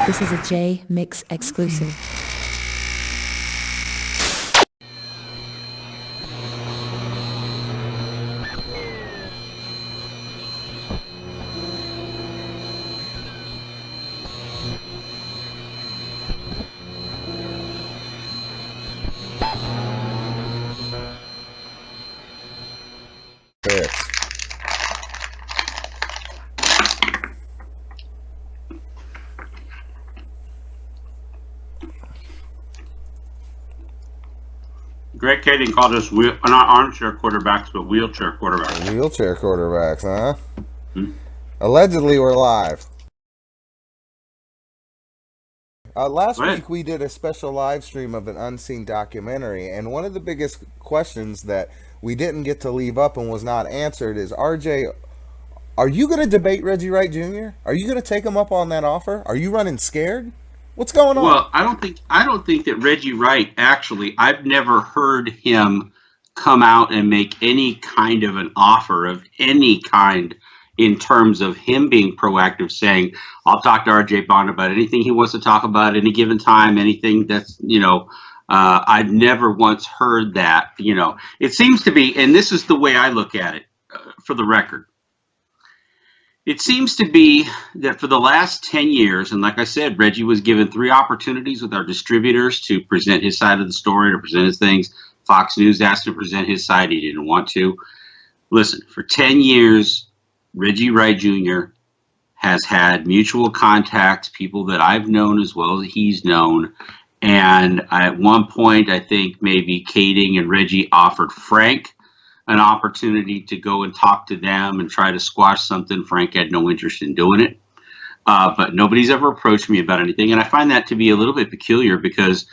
This is a Jmix exclusive. Greg Kading called us not armchair quarterbacks, but wheelchair quarterbacks. Wheelchair quarterbacks, huh? Allegedly, we're live. Last week, we did a special live stream of an unseen documentary, and one of the biggest questions that we didn't get to leave up and was not answered is, RJ, are you going to debate Reggie Wright Jr.? Are you going to take him up on that offer? Are you running scared? What's going on? Well, I don't think that Reggie Wright, actually, I've never heard him come out and make any kind of an offer of any kind in terms of him being proactive, saying, I'll talk to RJ Bond about anything he wants to talk about at any given time, anything that's, I've never once heard that. It seems to be, and this is the way I look at it, for the record. It seems to be that for the last 10 years, and like I said, Reggie was given 3 opportunities with our distributors to present his side of the story, to present his things. Fox News asked him to present his side. He didn't want to. Listen, for 10 years, Reggie Wright Jr. has had mutual contacts, people that I've known as well as he's known. And at one point, I think maybe Kading and Reggie offered Frank an opportunity to go and talk to them and try to squash something. Frank had no interest in doing it. But nobody's ever approached me about anything. And I find that to be a little bit peculiar because,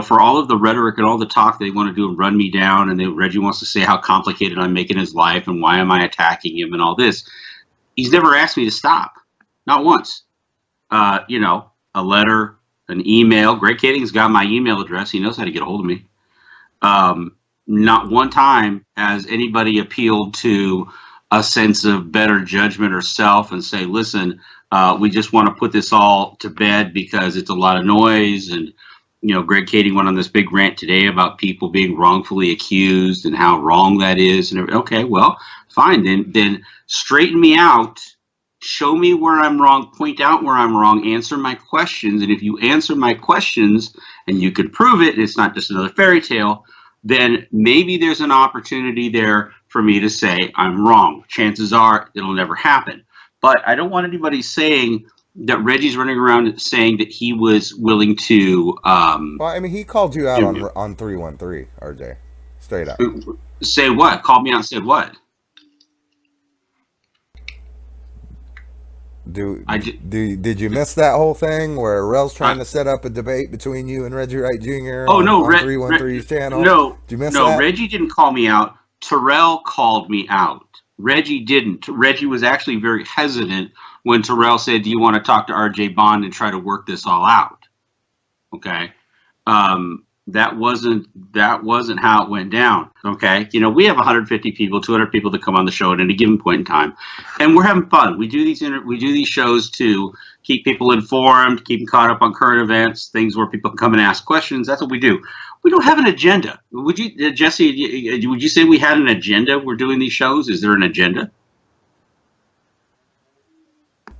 for all of the rhetoric and all the talk they want to do and run me down, and Reggie wants to say how complicated I'm making his life and why am I attacking him and all this, he's never asked me to stop. Not once. A letter, an email. Greg Kading's got my email address. He knows how to get a hold of me. Not one time has anybody appealed to a sense of better judgment or self and say, listen, we just want to put this all to bed because it's a lot of noise. And, Greg Kading went on this big rant today about people being wrongfully accused and how wrong that is. And okay, well, fine. Then straighten me out. Show me where I'm wrong. Point out where I'm wrong. Answer my questions. And if you answer my questions and you can prove it, it's not just another fairy tale, then maybe there's an opportunity there for me to say I'm wrong. Chances are it'll never happen. But I don't want anybody saying that Reggie's running around saying that he was willing to... well, I mean, he called you out on 313, RJ. Straight up. Say what? Called me out and said what? Did you miss that whole thing where Rel's trying to set up a debate between you and Reggie Wright Jr. on 313's channel? No, did you miss that? Reggie didn't call me out. Terrell called me out. Reggie didn't. Reggie was actually very hesitant when Terrell said, do you want to talk to RJ Bond and try to work this all out? Okay. That wasn't how it went down. Okay. We have 150 people, 200 people that come on the show at any given point in time, and we're having fun. We do these shows to keep people informed, keep them caught up on current events, things where people can come and ask questions. That's what we do. We don't have an agenda. Would you, Jesse, would you say we had an agenda? We're doing these shows. Is there an agenda?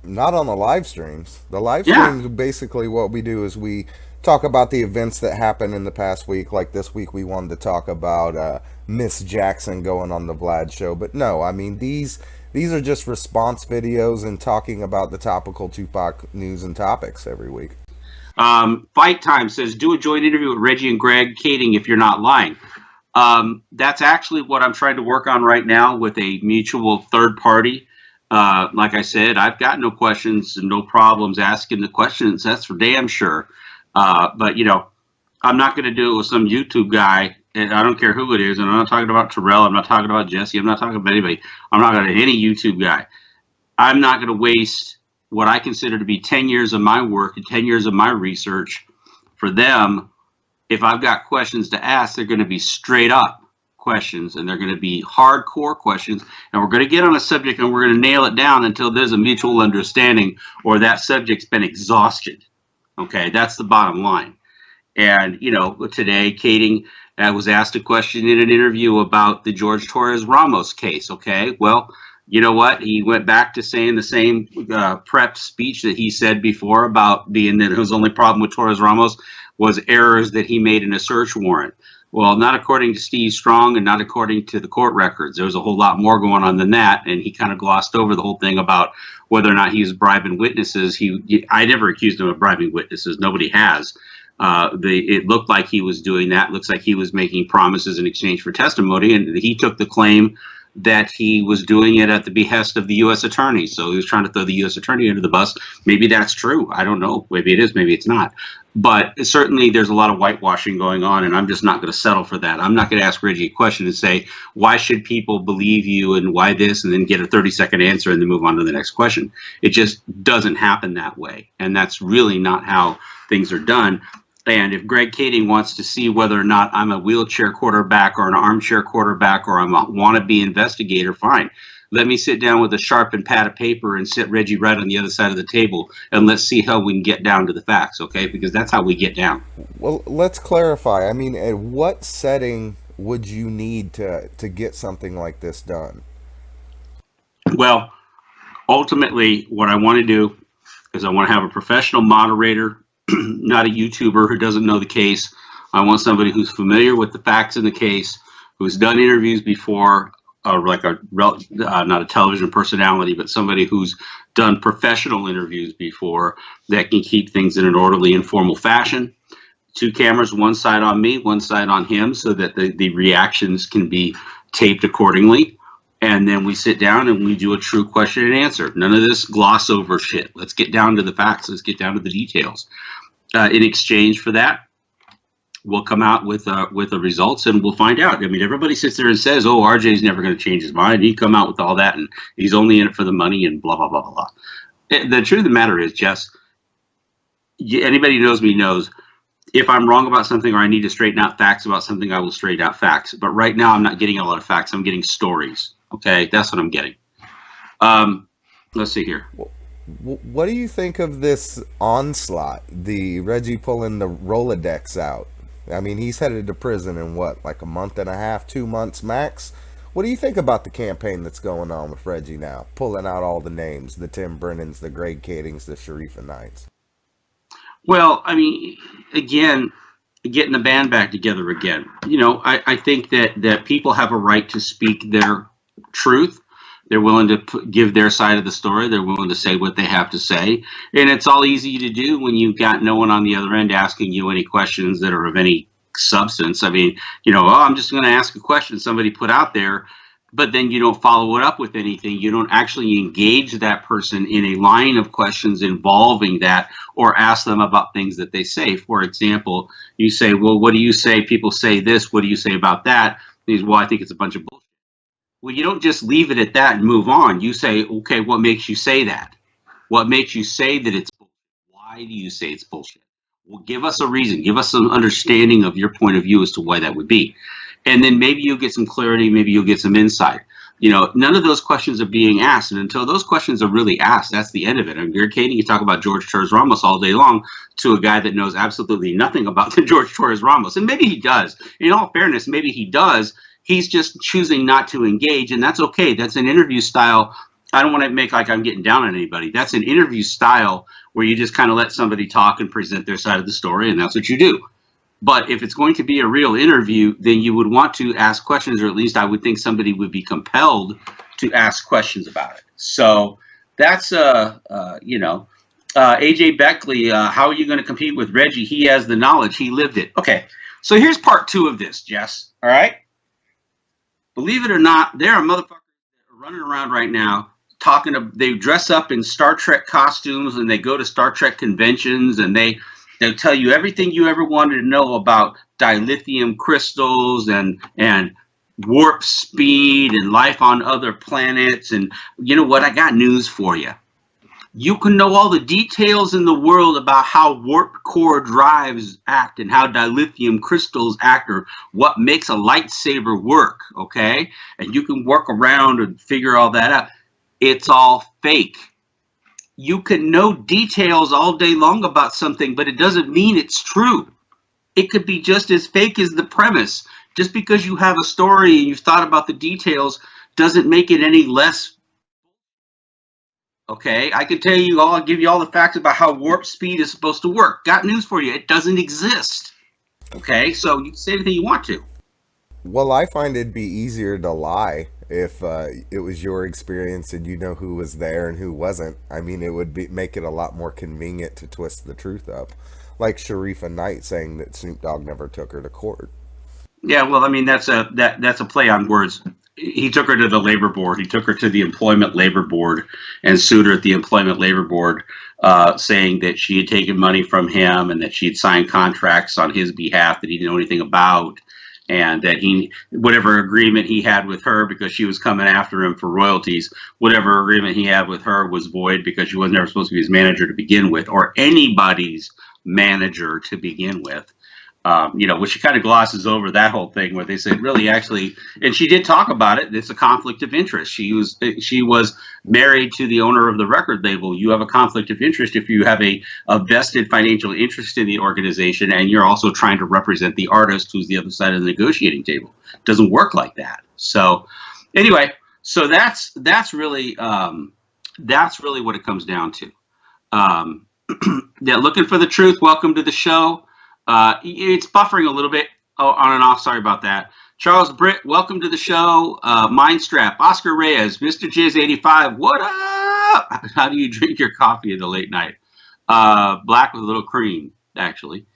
Not on the live streams. The live streams, basically what we do is we talk about the events that happened in the past week. Like this week, we wanted to talk about Miss Jackson going on the Vlad show. But no, I mean, these are just response videos and talking about the topical Tupac news and topics every week. Fight Time says, do a joint interview with Reggie and Greg Kading if you're not lying. That's actually what I'm trying to work on right now with a mutual third party. Like I said, I've got no questions and no problems asking the questions. That's for damn sure. But, I'm not going to do it with some YouTube guy. And I don't care who it is. And I'm not talking about Terrell. I'm not talking about Jesse. I'm not talking about anybody. I'm not going to any YouTube guy. I'm not going to waste what I consider to be 10 years of my work and 10 years of my research for them. If I've got questions to ask, they're going to be straight up questions, and they're going to be hardcore questions, and we're going to get on a subject and we're going to nail it down until there's a mutual understanding or that subject's been exhausted. Okay, that's the bottom line. And, you know, today, Kading was asked a question in an interview about the George Torres Ramos case. Okay, well, you know what? He went back to saying the same prepped speech that he said before about being that his only problem with Torres Ramos was errors that he made in a search warrant. Well, not according to Steve Strong and not according to the court records. There was a whole lot more going on than that, and he kind of glossed over the whole thing about whether or not he was bribing witnesses. I never accused him of bribing witnesses. Nobody has. It looked like he was doing that. Looks like he was making promises in exchange for testimony, and he took the claim that he was doing it at the behest of the U.S. attorney. So he was trying to throw the U.S. attorney under the bus. Maybe that's true. I don't know. Maybe it is. Maybe it's not. But certainly there's a lot of whitewashing going on, and I'm just not going to settle for that. I'm not going to ask Reggie a question and say, why should people believe you and why this, and then get a 30-second answer and then move on to the next question. It just doesn't happen that way, and that's really not how things are done. And if Greg Kading wants to see whether or not I'm a wheelchair quarterback or an armchair quarterback or I'm a wannabe investigator, fine. Let me sit down with a sharpened pad of paper and sit Reggie Wright on the other side of the table, and let's see how we can get down to the facts, okay? Because that's how we get down. Well, let's clarify. I mean, at what setting would you need to get something like this done? Well, ultimately, what I want to do is I want to have a professional moderator, not a YouTuber who doesn't know the case. I want somebody who's familiar with the facts in the case, who's done interviews before, like not a television personality, but somebody who's done professional interviews before that can keep things in an orderly, informal fashion. 2 cameras, one side on me, one side on him, so that the reactions can be taped accordingly. And then we sit down and we do a true question and answer. None of this gloss over shit. Let's get down to the facts. Let's get down to the details. In exchange for that, we'll come out with the results, and we'll find out. I mean, everybody sits there and says, "Oh, RJ's never going to change his mind. He'd come out with all that, and he's only in it for the money," and blah blah blah blah blah. The truth of the matter is, Jess, anybody who knows me knows if I'm wrong about something or I need to straighten out facts about something, I will straighten out facts. But right now, I'm not getting a lot of facts. I'm getting stories. Okay, that's what I'm getting. Let's see here. What do you think of this onslaught? The Reggie pulling the Rolodex out. I mean, he's headed to prison in what, like a month and a half, 2 months max? What do you think about the campaign that's going on with Reggie now? Pulling out all the names, the Tim Brennans, the Greg Kadings, the Sharifa Knights. Well, I mean, again, getting the band back together again. You know, I think that people have a right to speak their truth. They're willing to give their side of the story. They're willing to say what they have to say. And it's all easy to do when you've got no one on the other end asking you any questions that are of any substance. I mean, you know, I'm just going to ask a question somebody put out there, but then you don't follow it up with anything. You don't actually engage that person in a line of questions involving that or ask them about things that they say. For example, you say, well, what do you say? People say this. What do you say about that? And he's, well, I think it's a bunch of bullshit. Well, you don't just leave it at that and move on. You say, okay, what makes you say that? What makes you say that it's bullshit? Why do you say it's bullshit? Well, give us a reason. Give us some understanding of your point of view as to why that would be. And then maybe you'll get some clarity. Maybe you'll get some insight. You know, none of those questions are being asked. And until those questions are really asked, that's the end of it. I mean, you're Kading, you talk about George Torres Ramos all day long to a guy that knows absolutely nothing about the George Torres Ramos. And maybe he does. In all fairness, maybe he does. He's just choosing not to engage, and that's okay. That's an interview style. I don't want to make like I'm getting down on anybody. That's an interview style where you just kind of let somebody talk and present their side of the story, and that's what you do. But if it's going to be a real interview, then you would want to ask questions, or at least I would think somebody would be compelled to ask questions about it. So that's, AJ Beckley, how are you going to compete with Reggie? He has the knowledge. He lived it. Okay, so here's part 2 of this, Jess. All right? Believe it or not, there are motherfuckers that are running around right now they dress up in Star Trek costumes and they go to Star Trek conventions and they'll tell you everything you ever wanted to know about dilithium crystals and warp speed and life on other planets. And you know what? I got news for you. You can know all the details in the world about how warp core drives act and how dilithium crystals act or what makes a lightsaber work, okay? And you can work around and figure all that out. It's all fake. you can know details all day long about something, but it doesn't mean it's true. It could be just as fake as the premise. Just because you have a story and you've thought about the details doesn't make it any less. Okay, I can tell you all, I'll give you all the facts about how warp speed is supposed to work. Got news for you. It doesn't exist. Okay, so you can say anything you want to. Well, I find it'd be easier to lie if it was your experience and you know who was there and who wasn't. I mean, it would make it a lot more convenient to twist the truth up. Like Sharifa Knight saying that Snoop Dogg never took her to court. Yeah, well, I mean, that's a play on words. He took her to the labor board. He took her to the employment labor board and sued her at the employment labor board, saying that she had taken money from him and that she had signed contracts on his behalf that he didn't know anything about, and that whatever agreement he had with her, because she was coming after him for royalties, whatever agreement he had with her was void because she was never supposed to be his manager to begin with, or anybody's manager to begin with. Which she kind of glosses over that whole thing where they said, really, actually, and she did talk about it. It's a conflict of interest. She was married to the owner of the record label. You have a conflict of interest if you have a vested financial interest in the organization and you're also trying to represent the artist who's the other side of the negotiating table. It doesn't work like that. So anyway, so that's really what it comes down to. Yeah, looking for the truth. Welcome to the show. It's buffering a little bit on and off. Sorry about that. Charles Britt, welcome to the show. Mindstrap, Oscar Reyes, Mr. Jizz85, what up? How do you drink your coffee in the late night? Black with a little cream, actually.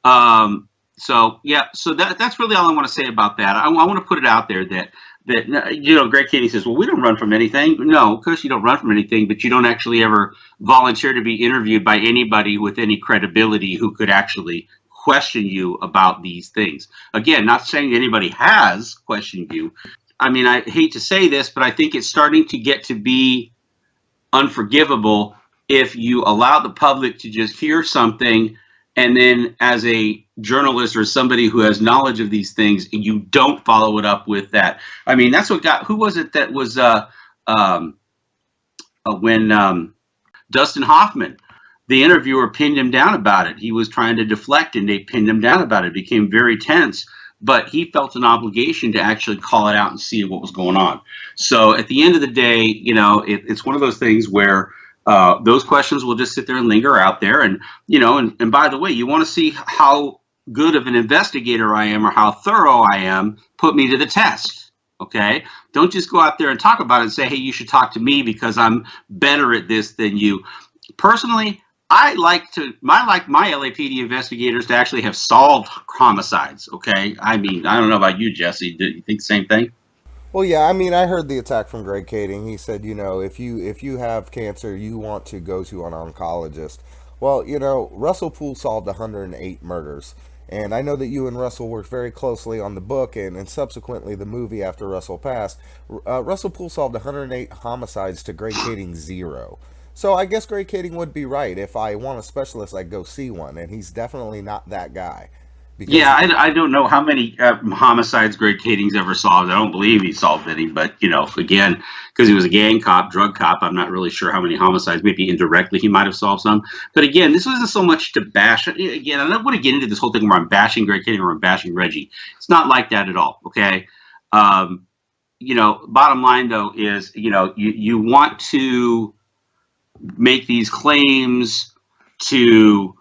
So that's really all I want to say about that. I want to put it out there that Greg Katie says, well, we don't run from anything. No, of course you don't run from anything, but you don't actually ever volunteer to be interviewed by anybody with any credibility who could actually question you about these things. Again, not saying anybody has questioned you. I mean, I hate to say this, but I think it's starting to get to be unforgivable if you allow the public to just hear something and then as a journalist or somebody who has knowledge of these things, you don't follow it up with that. I mean, that's what who was it that was when Dustin Hoffman, the interviewer, pinned him down about it. He was trying to deflect and they pinned him down about it. It became very tense, but he felt an obligation to actually call it out and see what was going on. So at the end of the day, it's one of those things where those questions will just sit there and linger out there. And, and by the way, you want to see how good of an investigator I am or how thorough I am, put me to the test. Okay. Don't just go out there and talk about it and say, hey, you should talk to me because I'm better at this than you. Personally, I like my LAPD investigators to actually have solved homicides. Okay. I mean, I don't know about you, Jesse. Do you think the same thing? Well, yeah, I mean, I heard the attack from Greg Kading. He said, if you have cancer, you want to go to an oncologist. Well, Russell Poole solved 108 murders. And I know that you and Russell worked very closely on the book and subsequently the movie after Russell passed. Russell Poole solved 108 homicides to Greg Kading 0. So I guess Greg Kading would be right. If I want a specialist, I'd go see one. And he's definitely not that guy. Yeah, I don't know how many homicides Greg Kading's ever solved. I don't believe he solved any, but again, because he was a gang cop, drug cop, I'm not really sure how many homicides. Maybe indirectly he might have solved some. But again, this wasn't so much to bash. Again, I don't want to get into this whole thing where I'm bashing Greg Kading or I'm bashing Reggie. It's not like that at all. Okay. Bottom line though is you want to make these claims to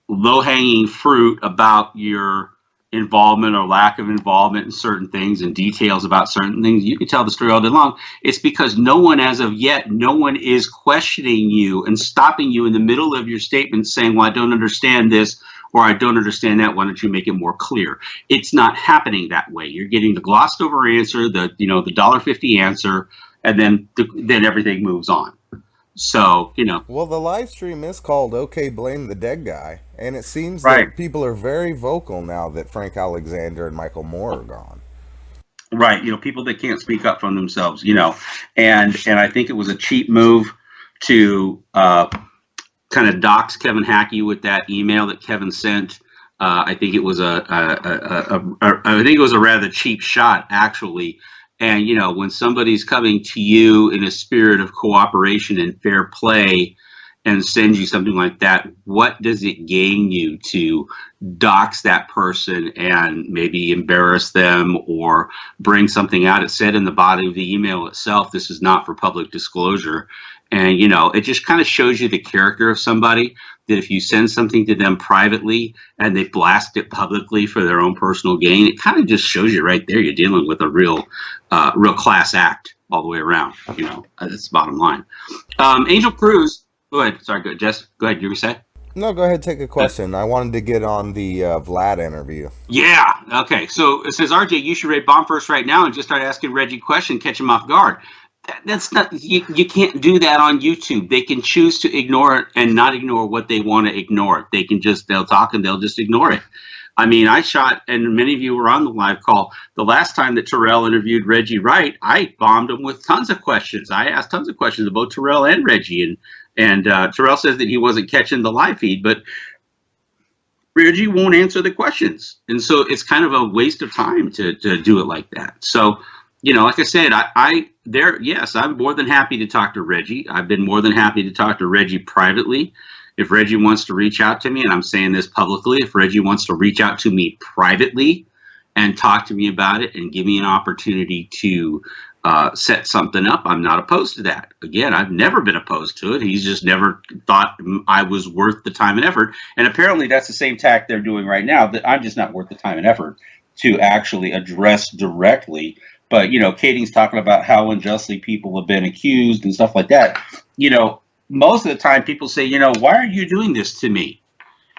low-hanging fruit about your involvement or lack of involvement in certain things and details about certain things. You can tell the story all day long. It's because no one is questioning you and stopping you in the middle of your statement saying, well, I don't understand this or I don't understand that. Why don't you make it more clear? It's not happening that way. You're getting the glossed over answer, the $1.50 answer, and then everything moves on. So, Well, the live stream is called OK Blame the Dead Guy. And it seems right. that people are very vocal now that Frank Alexander and Michael Moore are gone. Right. People that can't speak up for themselves, and I think it was a cheap move to kind of dox Kevin Hackey with that email that Kevin sent. I think it was a rather cheap shot, actually. And, when somebody's coming to you in a spirit of cooperation and fair play and sends you something like that, what does it gain you to dox that person and maybe embarrass them or bring something out? It said in the body of the email itself, this is not for public disclosure. And, you know, it just kind of shows you the character of somebody, that if you send something to them privately and they blast it publicly for their own personal gain, it kind of just shows you right there you're dealing with a real class act all the way around. You know, that's the bottom line. Angel Cruz, go ahead. Sorry, go ahead, Jess. Go ahead. You were saying? No, go ahead, take a question. I wanted to get on the Vlad interview. Yeah. Okay. So it says, RJ, you should rate Bomb First right now and just start asking Reggie questions, catch him off guard. That's not, you can't do that on YouTube. They can choose to ignore it and not ignore what they want to ignore. They can just, they'll talk and they'll just ignore it. I mean, I shot, and many of you were on the live call, the last time that Terrell interviewed Reggie Wright, I bombed him with tons of questions. I asked tons of questions about Terrell and Reggie, and Terrell says that he wasn't catching the live feed, but Reggie won't answer the questions. And so it's kind of a waste of time to do it like that. So, you know, like I said, yes, I'm more than happy to talk to Reggie. I've been more than happy to talk to Reggie privately. If Reggie wants to reach out to me, and I'm saying this publicly, if Reggie wants to reach out to me privately and talk to me about it and give me an opportunity to set something up, I'm not opposed to that. Again, I've never been opposed to it. He's just never thought I was worth the time and effort. And apparently that's the same tack they're doing right now, that I'm just not worth the time and effort to actually address directly. But, you know, Kading's talking about how unjustly people have been accused and stuff like that. You know, most of the time people say, you know, why are you doing this to me?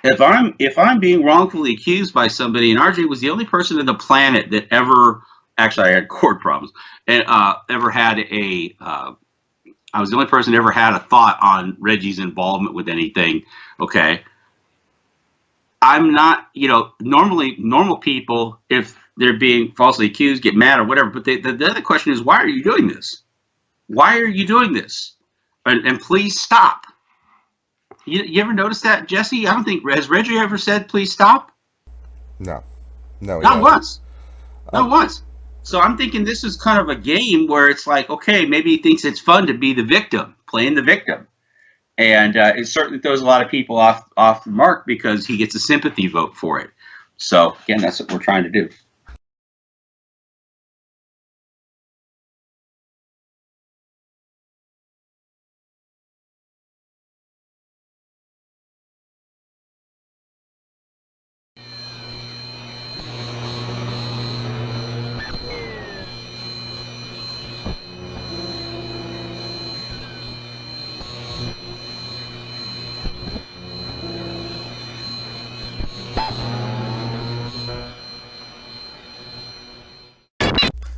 If I'm being wrongfully accused by somebody, and RJ was the only person on the planet that ever, actually I had cord problems, and ever had I was the only person that ever had a thought on Reggie's involvement with anything. Okay. I'm not, you know, normally normal people, if they're being falsely accused, get mad or whatever. But the other question is, why are you doing this? Why are you doing this? And please stop. You ever notice that, Jesse? I don't think, has Reggie ever said, please stop? No. Not once. Not once. So I'm thinking this is kind of a game where it's like, okay, maybe he thinks it's fun to be the victim, playing the victim. And it certainly throws a lot of people off the mark because he gets a sympathy vote for it. So, again, that's what we're trying to do.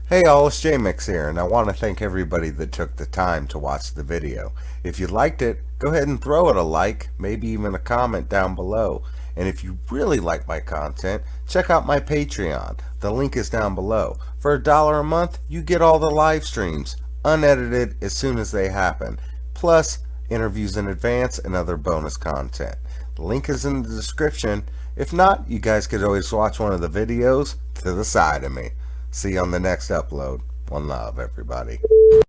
Hey all, it's Jmix here, and I want to thank everybody that took the time to watch the video. If you liked it, go ahead and throw it a like, maybe even a comment down below. And if you really like my content, check out my Patreon. The link is down below. For $1 a month, you get all the live streams, unedited as soon as they happen, plus interviews in advance and other bonus content. The link is in the description. If not, you guys could always watch one of the videos to the side of me. See you on the next upload. One love, everybody.